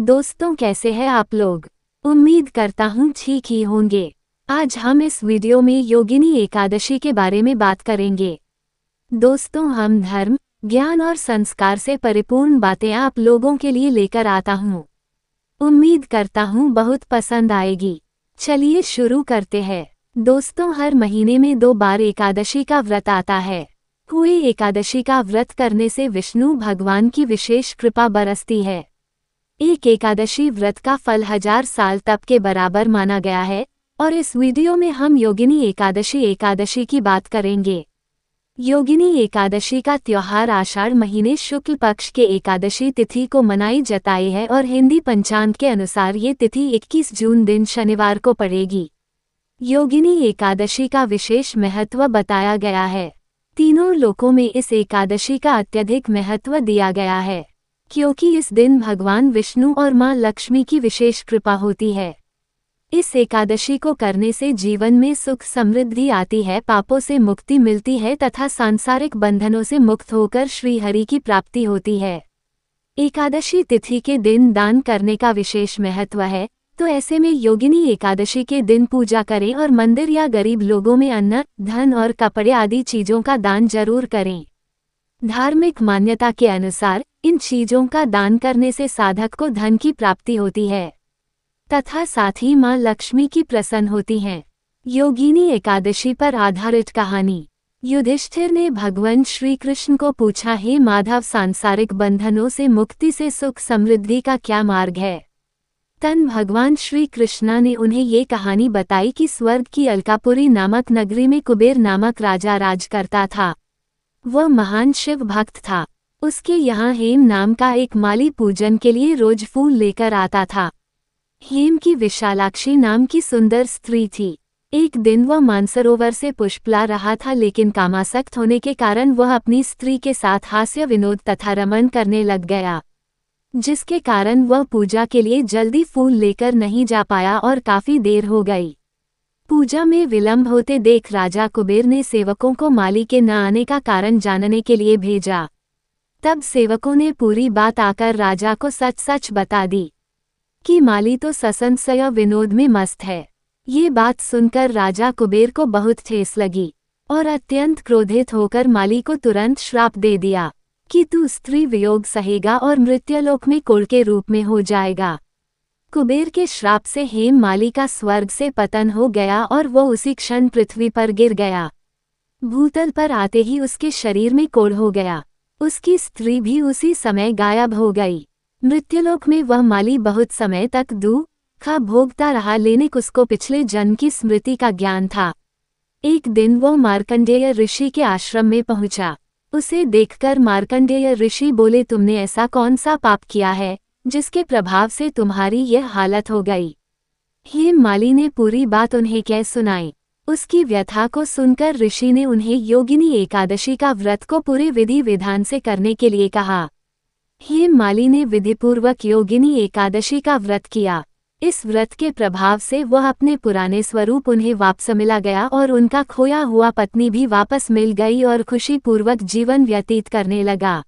दोस्तों, कैसे हैं आप लोग। उम्मीद करता हूँ ठीक ही होंगे। आज हम इस वीडियो में योगिनी एकादशी के बारे में बात करेंगे। दोस्तों, हम धर्म, ज्ञान और संस्कार से परिपूर्ण बातें आप लोगों के लिए लेकर आता हूँ। उम्मीद करता हूँ बहुत पसंद आएगी। चलिए शुरू करते हैं। दोस्तों, हर महीने में 2 बार एकादशी का व्रत आता है। हुए एकादशी का व्रत करने से विष्णु भगवान की विशेष कृपा बरसती है। एक एकादशी व्रत का फल 1000 साल तप के बराबर माना गया है और इस वीडियो में हम योगिनी एकादशी की बात करेंगे। योगिनी एकादशी का त्योहार आषाढ़ महीने शुक्ल पक्ष के एकादशी तिथि को मनाई जाती है और हिंदी पंचांग के अनुसार ये तिथि 21 जून दिन शनिवार को पड़ेगी। योगिनी एकादशी का विशेष महत्व बताया गया है। तीनों लोकों में इस एकादशी का अत्यधिक महत्व दिया गया है, क्योंकि इस दिन भगवान विष्णु और मां लक्ष्मी की विशेष कृपा होती है। इस एकादशी को करने से जीवन में सुख समृद्धि आती है, पापों से मुक्ति मिलती है तथा सांसारिक बंधनों से मुक्त होकर श्री हरि की प्राप्ति होती है। एकादशी तिथि के दिन दान करने का विशेष महत्व है, तो ऐसे में योगिनी एकादशी के दिन पूजा करें और मंदिर या गरीब लोगों में अन्न, धन और कपड़े आदि चीजों का दान जरूर करें। धार्मिक मान्यता के अनुसार इन चीजों का दान करने से साधक को धन की प्राप्ति होती है तथा साथ ही मां लक्ष्मी की प्रसन्न होती हैं। योगिनी एकादशी पर आधारित कहानी। युधिष्ठिर ने भगवान श्री कृष्ण को पूछा, हे माधव, सांसारिक बंधनों से मुक्ति से सुख समृद्धि का क्या मार्ग है। तन भगवान श्री कृष्णा ने उन्हें ये कहानी बताई कि स्वर्ग की अलकापुरी नामक नगरी में कुबेर नामक राजा राज करता था। वह महान शिव भक्त था। उसके यहाँ हेम नाम का एक माली पूजन के लिए रोज फूल लेकर आता था। हेम की विशालाक्षी नाम की सुंदर स्त्री थी। एक दिन वह मानसरोवर से पुष्प ला रहा था, लेकिन कामासक्त होने के कारण वह अपनी स्त्री के साथ हास्य विनोद तथा रमन करने लग गया, जिसके कारण वह पूजा के लिए जल्दी फूल लेकर नहीं जा पाया और काफी देर हो गई। पूजा में विलंब होते देख राजा कुबेर ने सेवकों को माली के न आने का कारण जानने के लिए भेजा। तब सेवकों ने पूरी बात आकर राजा को सच सच बता दी कि माली तो ससंशय विनोद में मस्त है। ये बात सुनकर राजा कुबेर को बहुत ठेस लगी और अत्यंत क्रोधित होकर माली को तुरंत श्राप दे दिया कि तू स्त्री वियोग सहेगा और मृत्युलोक में कुल के रूप में हो जाएगा। कुबेर के श्राप से हेम माली का स्वर्ग से पतन हो गया और वो उसी क्षण पृथ्वी पर गिर गया। भूतल पर आते ही उसके शरीर में कोढ़ हो गया। उसकी स्त्री भी उसी समय गायब हो गई। मृत्युलोक में वह माली बहुत समय तक दुख भोगता रहा, लेकिन उसको पिछले जन्म की स्मृति का ज्ञान था। एक दिन वो मार्कंडेय ऋषि के आश्रम में पहुंचा। उसे देखकर मार्कंडेय ऋषि बोले, तुमने ऐसा कौन सा पाप किया है जिसके प्रभाव से तुम्हारी यह हालत हो गई। हेम माली ने पूरी बात उन्हें कह सुनाई। उसकी व्यथा को सुनकर ऋषि ने उन्हें योगिनी एकादशी का व्रत को पूरे विधि विधान से करने के लिए कहा। हेम माली ने विधिपूर्वक योगिनी एकादशी का व्रत किया। इस व्रत के प्रभाव से वह अपने पुराने स्वरूप उन्हें वापस मिला गया और उनका खोया हुआ पत्नी भी वापस मिल गई और खुशी पूर्वक जीवन व्यतीत करने लगा।